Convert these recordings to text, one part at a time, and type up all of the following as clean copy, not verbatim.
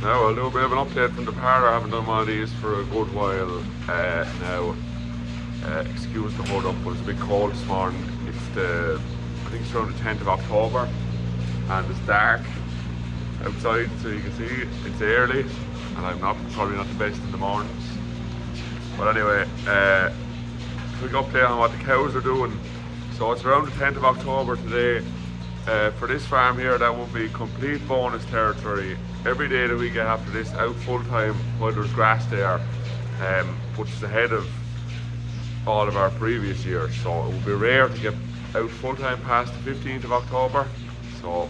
Now I'll do a bit of an update from the parlour. I haven't done one of these for a good while now. Excuse the hold up, but it's a bit cold this morning. I think it's around the 10th of October and it's dark outside, so you can see it's early and I'm probably not the best in the mornings. But anyway, quick update on what the cows are doing. So it's around the 10th of October today. For this farm here, that will be complete bonus territory. Every day that we get after this out full time while there's grass there, which is ahead of all of our previous years. So it will be rare to get out full time past the 15th of October. So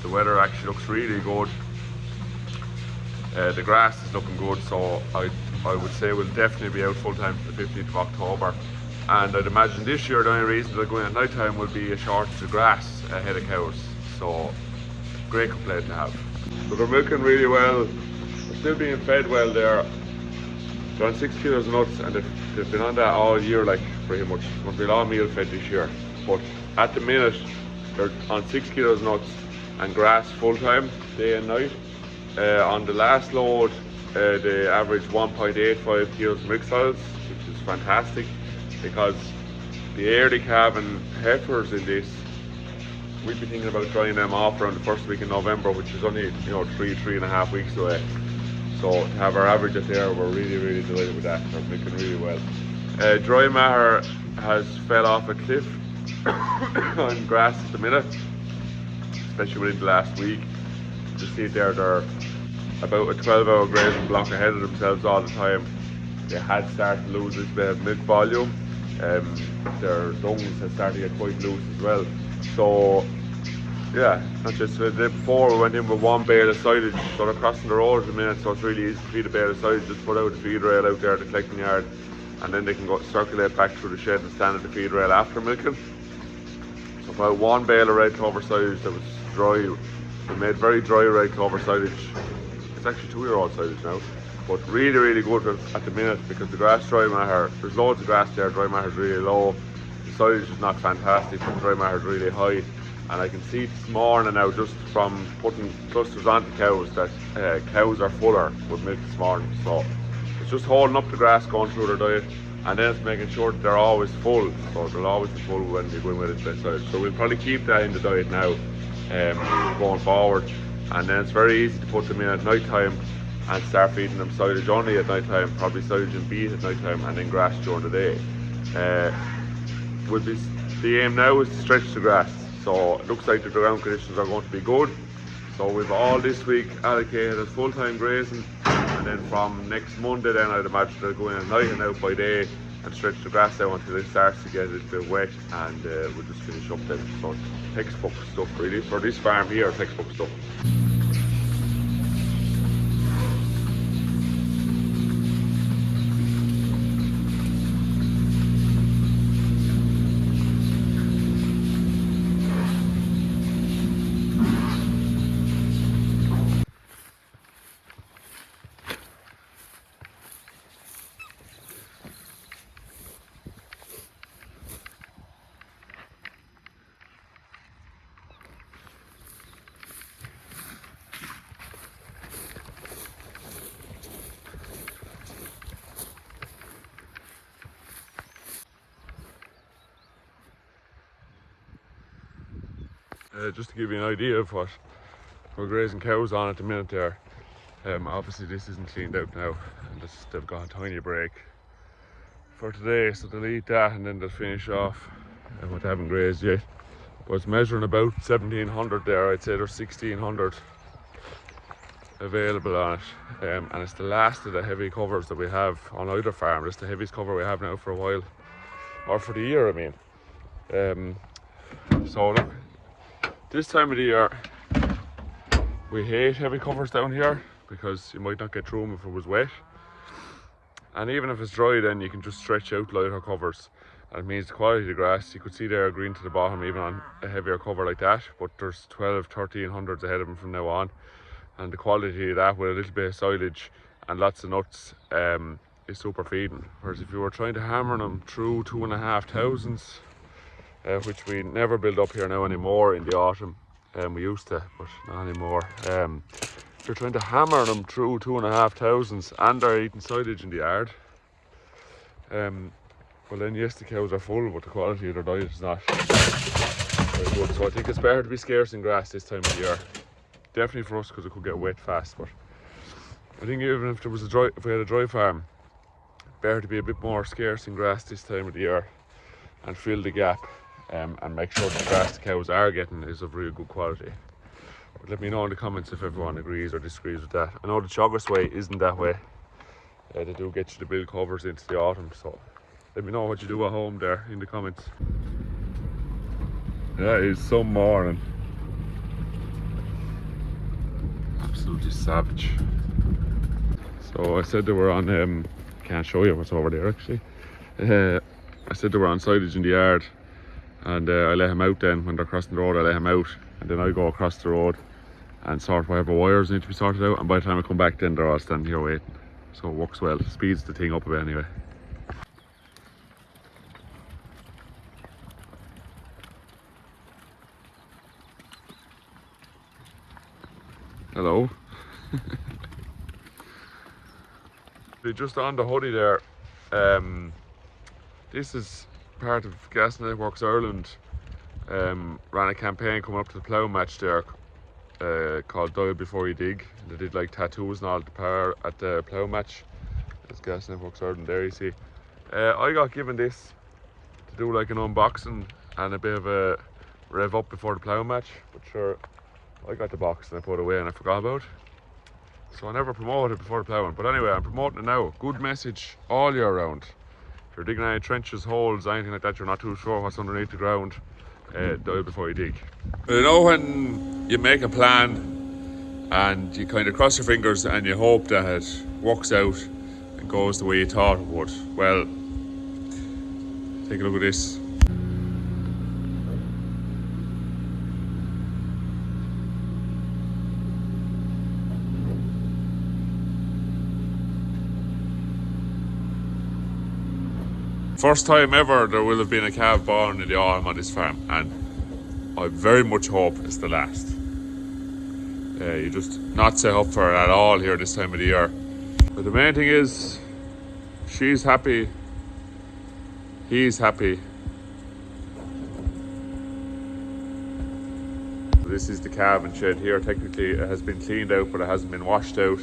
the weather actually looks really good. The grass is looking good, so I would say we'll definitely be out full time for the 15th of October. And I'd imagine this year the only reason they're going at night time will be a shortage of grass ahead of cows. So great complaint to have. So they're milking really well. They're still being fed well there. They're on 6 kilos of nuts and they've been on that all year, like pretty much. They've been all meal fed this year. But at the minute they're on 6 kilos of nuts and grass full time, day and night. On the last load they averaged 1.85 kilos of milk solids, which is fantastic, because the early calving heifers in this, we'd be thinking about drying them off around the first week in November, which is only 3.5 weeks away. So to have our average up there, we're really delighted with that. They're milking really well. Dry matter has fell off a cliff on grass at the minute, especially within the last week. You see there, they're about a 12-hour grazing block ahead of themselves all the time. They had started to lose a little bit of milk volume. Their lungs had started to get quite loose as well. So yeah, not just the day before we went in with one bale of silage, so they're crossing the road at the minute, so it's really easy to feed a bale of silage. Just put out the feed rail out there at the collecting yard, and then they can go circulate back through the shed and stand at the feed rail after milking. So about one bale of red clover silage that was dry. We made very dry red clover silage. It's actually 2-year-old silage now, but really good at the minute, because the grass dry matter, there's loads of grass there, dry matter is really low. The silage is not fantastic, but dry matter is really high. And I can see this morning now, just from putting clusters onto cows, that cows are fuller with milk this morning. So it's just holding up the grass going through their diet, and then it's making sure that they're always full. So they'll always be full when you're going with it to the silage. So we'll probably keep that in the diet now, going forward. And then it's very easy to put them in at night time and start feeding them silage only at night time, probably silage and beet at night time, and then grass during the day. The aim now is to stretch the grass, so it looks like the ground conditions are going to be good. So we've all this week allocated as full-time grazing, and then from next Monday then I'd imagine they'll go in at night and out by day and stretch the grass out until it starts to get a little bit wet, and we'll just finish up then. So textbook stuff really for this farm here, textbook stuff. Just to give you an idea of what we're grazing cows on at the minute there. Obviously this isn't cleaned out now, and they've got a tiny break for today, so they'll eat that and then they'll finish off what they haven't grazed yet. But it's measuring about 1700 there. I'd say there's 1600 available on it, and it's the last of the heavy covers that we have on either farm. It's the heaviest cover we have now for a while, or for the year I mean. So look, this time of the year we hate heavy covers down here, because you might not get through them if it was wet, and even if it's dry then you can just stretch out lighter covers, and it means the quality of the grass, you could see there green to the bottom even on a heavier cover like that, but there's 1300s ahead of them from now on, and the quality of that with a little bit of silage and lots of nuts is super feeding. Whereas if you were trying to hammer them through 2500s, which we never build up here now anymore in the autumn, we used to, but not anymore, You're trying to hammer them through 2,500 and they're eating silage in the yard. Well then yes, the cows are full, but the quality of their diet is not very good. So I think it's better to be scarce in grass this time of the year. Definitely for us because it could get wet fast, but I think even if there was if we had a dry farm, better to be a bit more scarce in grass this time of the year and fill the gap and make sure the grass the cows are getting is of real good quality. But let me know in the comments if everyone agrees or disagrees with that. I know the Teagasc way isn't that way. They do get you the bill covers into the autumn, so let me know what you do at home there in the comments. That is some morning. Absolutely savage. So I said they were on, can't show you what's over there actually. I said they were on silage in the yard, and I let him out then. When they're crossing the road I let him out, and then I go across the road and sort whatever wires need to be sorted out, and by the time I come back then they're all standing here waiting. So it works well, speeds the thing up a bit anyway. Hello. They're just on the hoodie there. This is part of Gas Networks Ireland. Ran a campaign coming up to the plough match there called Die Before You Dig. They did like tattoos and all at the plough match. There's Gas Networks Ireland there, you see. I got given this to do like an unboxing and a bit of a rev up before the plough match, but sure, I got the box and I put it away and I forgot about it. So I never promoted it before the ploughing. But anyway, I'm promoting it now. Good message all year round. If you're digging any trenches, holes, anything like that, you're not too sure what's underneath the ground, die before you dig. You know when you make a plan and you kind of cross your fingers and you hope that it works out and goes the way you thought it would? Well, take a look at this. First time ever there will have been a calf born in the autumn on this farm, and I very much hope it's the last. You just not set up for it at all here this time of the year. But the main thing is, she's happy, he's happy. This is the calving shed here. Technically it has been cleaned out, but it hasn't been washed out.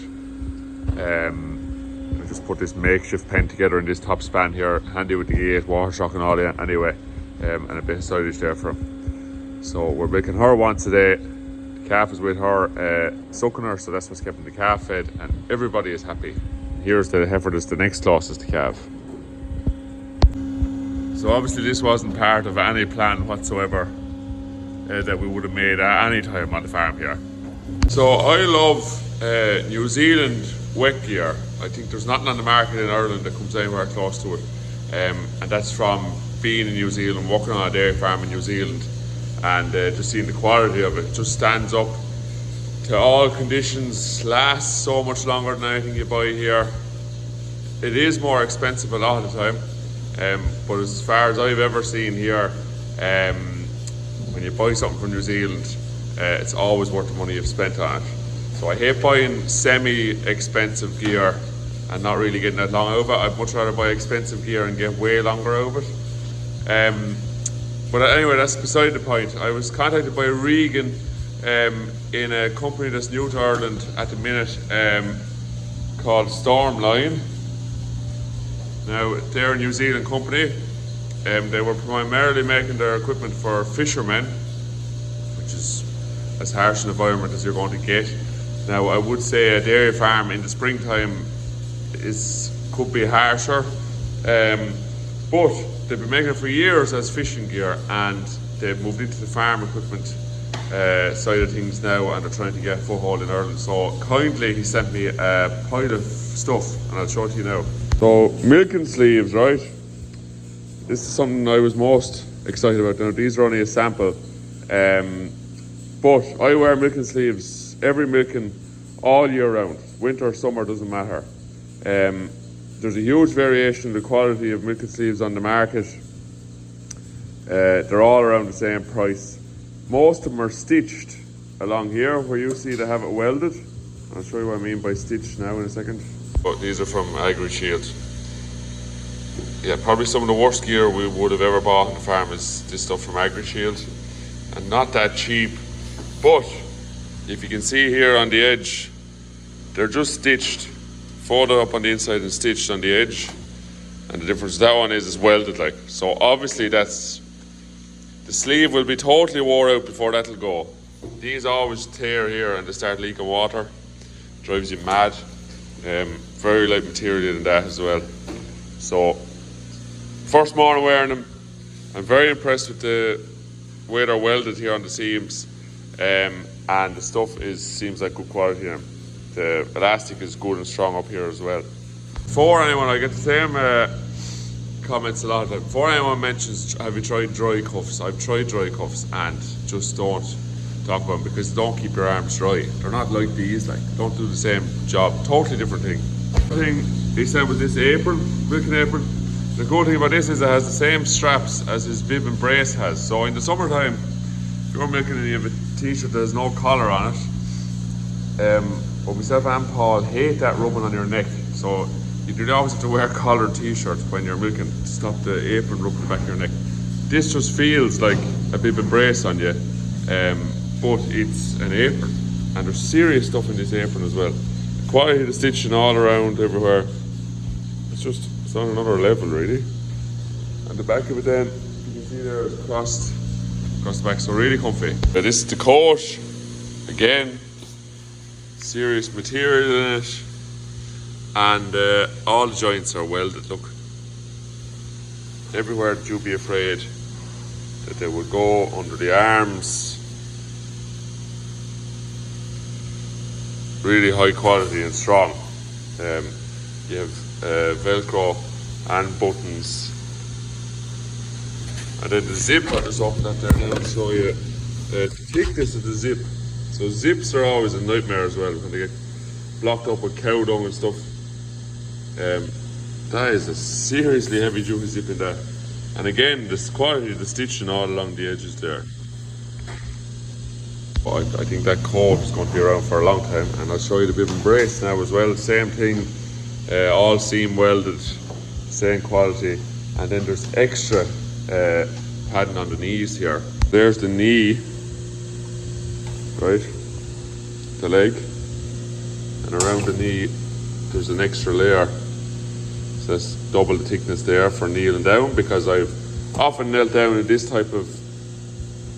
I just put this makeshift pen together in this top span here, handy with the gate, water shock and all that anyway, and a bit of silage there for him. So we're making her once a day. The calf is with her, sucking her, so that's what's keeping the calf fed, and everybody is happy. Here's the heifer that's the next closest to calf. So obviously this wasn't part of any plan whatsoever that we would have made at any time on the farm here. So I love New Zealand wet gear. I think there's nothing on the market in Ireland that comes anywhere close to it, and that's from being in New Zealand, working on a dairy farm in New Zealand, and just seeing the quality of it. It just stands up to all conditions, lasts so much longer than anything you buy here. It is more expensive a lot of the time, but as far as I've ever seen here, when you buy something from New Zealand, it's always worth the money you've spent on it. So I hate buying semi-expensive gear and not really getting that long out of it. I'd much rather buy expensive gear and get way longer out of it. But anyway, that's beside the point. I was contacted by Regan in a company that's new to Ireland at the minute called Stormline. Now, they're a New Zealand company. They were primarily making their equipment for fishermen, which is as harsh an environment as you're going to get. Now, I would say a dairy farm in the springtime could be harsher, but they've been making it for years as fishing gear, and they've moved into the farm equipment side of things now, and they're trying to get a foothold in Ireland. So kindly he sent me a pile of stuff, and I'll show it to you now. So milking sleeves, right? This is something I was most excited about. Now these are only a sample, but I wear milking sleeves, every milking, all year round. Winter or summer, doesn't matter. There's a huge variation in the quality of milking sleeves on the market. They're all around the same price. Most of them are stitched along here, where you see they have it welded. I'll show you what I mean by stitch now in a second. But these are from AgriShield. Yeah, probably some of the worst gear we would have ever bought on the farm is this stuff from AgriShield. And not that cheap. But if you can see here on the edge, they're just stitched, folded up on the inside and stitched on the edge. And the difference that one is welded like. So obviously that's, the sleeve will be totally wore out before that'll go. These always tear here and they start leaking water. Drives you mad. Very light material in that as well. So first morning wearing them, I'm very impressed with the way they're welded here on the seams. And the stuff seems like good quality in them. The elastic is good and strong up here as well. Before anyone, I get the same comments a lot. Before anyone mentions, have you tried dry cuffs? I've tried dry cuffs and just don't talk about them because they don't keep your arms dry. They're not like these, like don't do the same job. Totally different thing. The thing he said with this apron, milking apron, the good thing about this is it has the same straps as his bib and brace has. So in the summertime, if you're milking and you have a t-shirt that has no collar on it, but myself and Paul hate that rubbing on your neck. So you do always have to wear collared t-shirts when you're milking to stop the apron rubbing the back of your neck. This just feels like a bib and brace on you, but it's an apron. And there's serious stuff in this apron as well. The quality of the stitching all around, everywhere. It's on another level really. And the back of it then, you can see there it's crossed the back, so really comfy. But this is the coat, again, serious material in it. And all the joints are welded, look. Everywhere that you'd be afraid that they would go under the arms. Really high quality and strong. You have Velcro and buttons. And then the zip, I'll just open that there now and show you the thickness of the zip. So zips are always a nightmare as well when they get blocked up with cow dung and stuff. That is a seriously heavy duty zip in that. And again, the quality of the stitching all along the edges there. But I think that coat is going to be around for a long time. And I'll show you the bib and brace now as well. Same thing, all seam welded, same quality. And then there's extra padding on the knees here. There's the knee, right? The leg. And around the knee, there's an extra layer. So that's double the thickness there for kneeling down, because I've often knelt down in this type of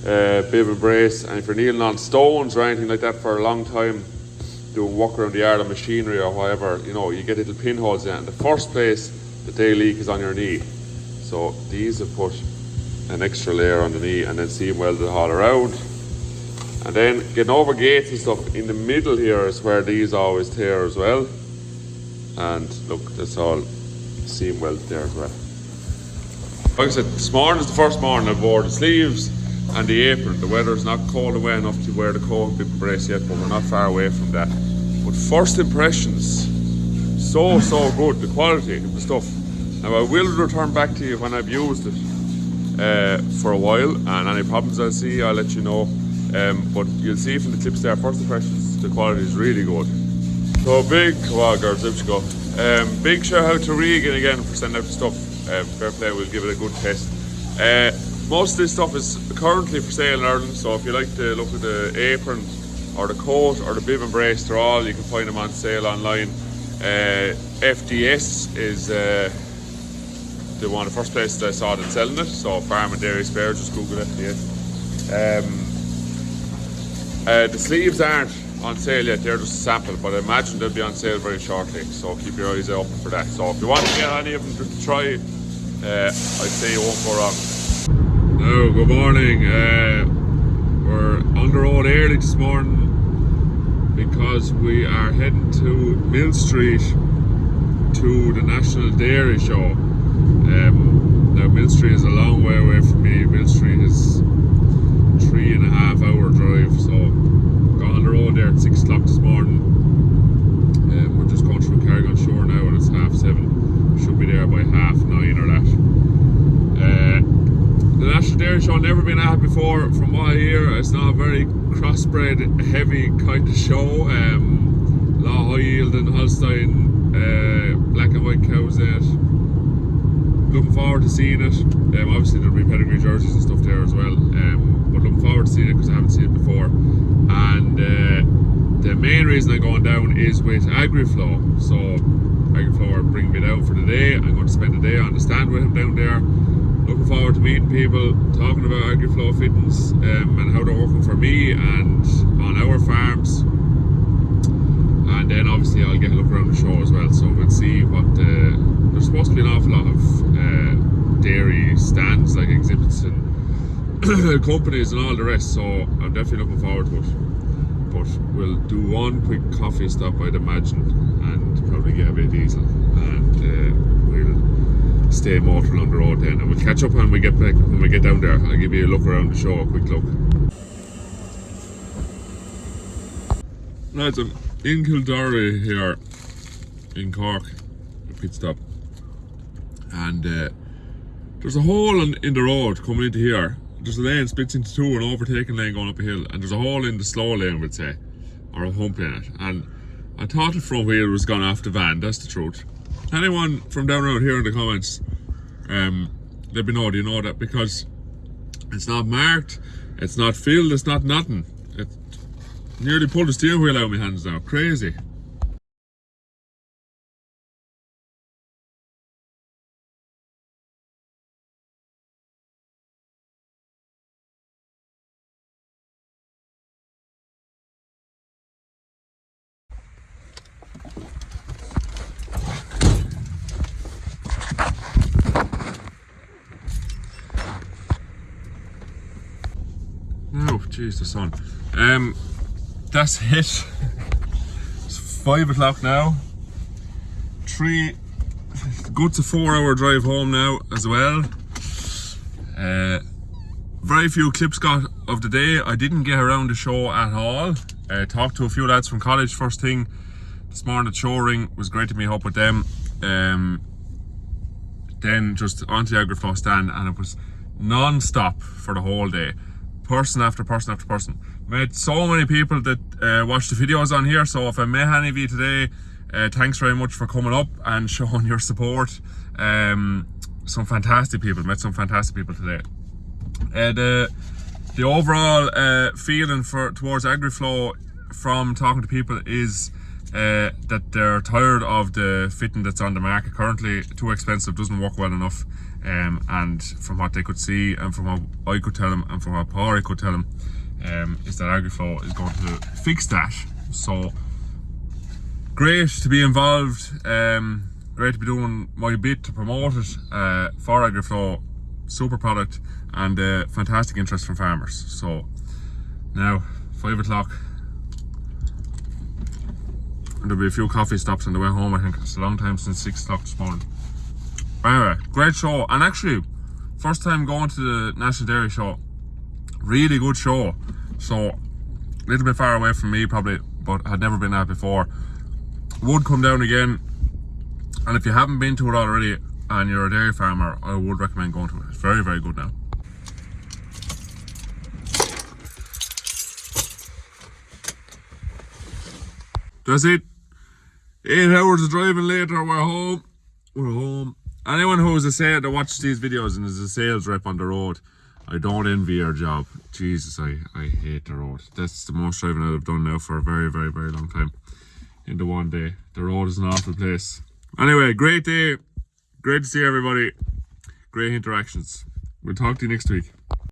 bib and brace, and if you're kneeling on stones or anything like that for a long time, doing work around the yard of machinery or whatever, you know, you get little pinholes in it, and the first place that they leak is on your knee. So these have put an extra layer on the knee and then seam welded all around. And then getting over gates and stuff, in the middle here is where these always tear as well. And look, that's all seam welded there as well. Like I said, this morning is the first morning I wore the sleeves and the apron. The weather's not cold away enough to wear the coat and bib and brace yet, but we're not far away from that. But first impressions, so good, the quality of the stuff. Now I will return back to you when I've used it for a while, and any problems I see, I'll let you know. But you'll see from the clips there, first impressions, the quality is really good. So big, wow girls, there you go. Big shout out to Regan again for sending out the stuff. Fair play, we'll give it a good test. Most of this stuff is currently for sale in Ireland, so if you like to look at the apron or the coat or the bib and brace, they're all, you can find them on sale online. FDS is the one of the first places I saw them selling it, so Farm and Dairy Spare, just Google FDS. The sleeves aren't on sale yet, they're just a sample, but I imagine they'll be on sale very shortly, so keep your eyes open for that. So if you want to get any of them just to try, I'd say you won't go wrong. Now, good morning. We're on the road early this morning because we are heading to Mill Street to the National Dairy Show. Now Mill Street is a long way away from me. Mill Street is 3.5 hour drive, so got on the road there at 6 o'clock this morning. We're just going through Carrigan Shore now and it's 7:30. Should be there by 9:30 or that. The National Dairy Show, never been at before. From what I hear, it's not a very crossbred heavy kind of show. high yielding Holstein black and white cows there. Looking forward to seeing it. Obviously there'll be pedigree jerseys and stuff there as well, but looking forward to seeing it because I haven't seen it before. And the main reason I'm going down is with AgriFlow. So AgriFlow are bringing me down for the day. I'm going to spend the day on the stand with him down there. Looking forward to meeting people, talking about AgriFlow fittings and how they're working for me and on our farms. And then obviously I'll get a look around the show as well, so we'll see what there's supposed to be an awful lot of dairy stands, like exhibits and companies and all the rest, so I'm definitely looking forward to it. But we'll do one quick coffee stop, I'd imagine, and probably get a bit of diesel, and we'll stay motoring on the road then, and we'll catch up when we get back, when we get down there. I'll give you a look around the show, a quick look. Lads, I'm in Kildare here in Cork, a pit stop, and there's a hole in the road coming into here. There's a lane splits into two, an overtaking lane going up a hill, and there's a hole in the slow lane, we'd say, or a hump in it. And I thought the front wheel was gone off the van, that's the truth. Anyone from down around here in the comments, let me know, do you know that? Because it's not marked, it's not filled, it's not nothing. It nearly pulled the steering wheel out of my hands now, crazy. Oh, jeez, the sun. That's it. It's 5 o'clock now. Good to 4 hour drive home now as well. Very few clips got of the day. I didn't get around the show at all. Talked to a few lads from college first thing this morning at show ring. Was great to meet up with them. Then just onto the AgriFlow stand, and it was non-stop for the whole day. Person after person after person. Met so many people that watch the videos on here, so if I met any of you today, thanks very much for coming up and showing your support. Some fantastic people, met some fantastic people today. The overall feeling towards AgriFlow from talking to people is that they're tired of the fitting that's on the market currently. Too expensive, doesn't work well enough. And from what they could see, and from what I could tell them, and from what Paul could tell them, is that AgriFlow is going to fix that. So great to be involved, great to be doing my bit to promote it for AgriFlow. Super product and fantastic interest from farmers. So now 5 o'clock, and there'll be a few coffee stops on the way home. I think it's a long time since 6 o'clock this morning. Anyway, great show, and actually first time going to the National Dairy Show. Really good show. So a little bit far away from me probably, but had never been at before. Would come down again, and if you haven't been to it already and you're a dairy farmer, I would recommend going to it. It's very, very good now. That's it. 8 hours of driving later, we're home. We're home. Anyone who's a sale that watches these videos and is a sales rep on the road, I don't envy your job. Jesus, I hate the road. That's the most driving I've done now for a very, very, very long time. In the one day. The road is an awful place. Anyway, great day. Great to see everybody. Great interactions. We'll talk to you next week.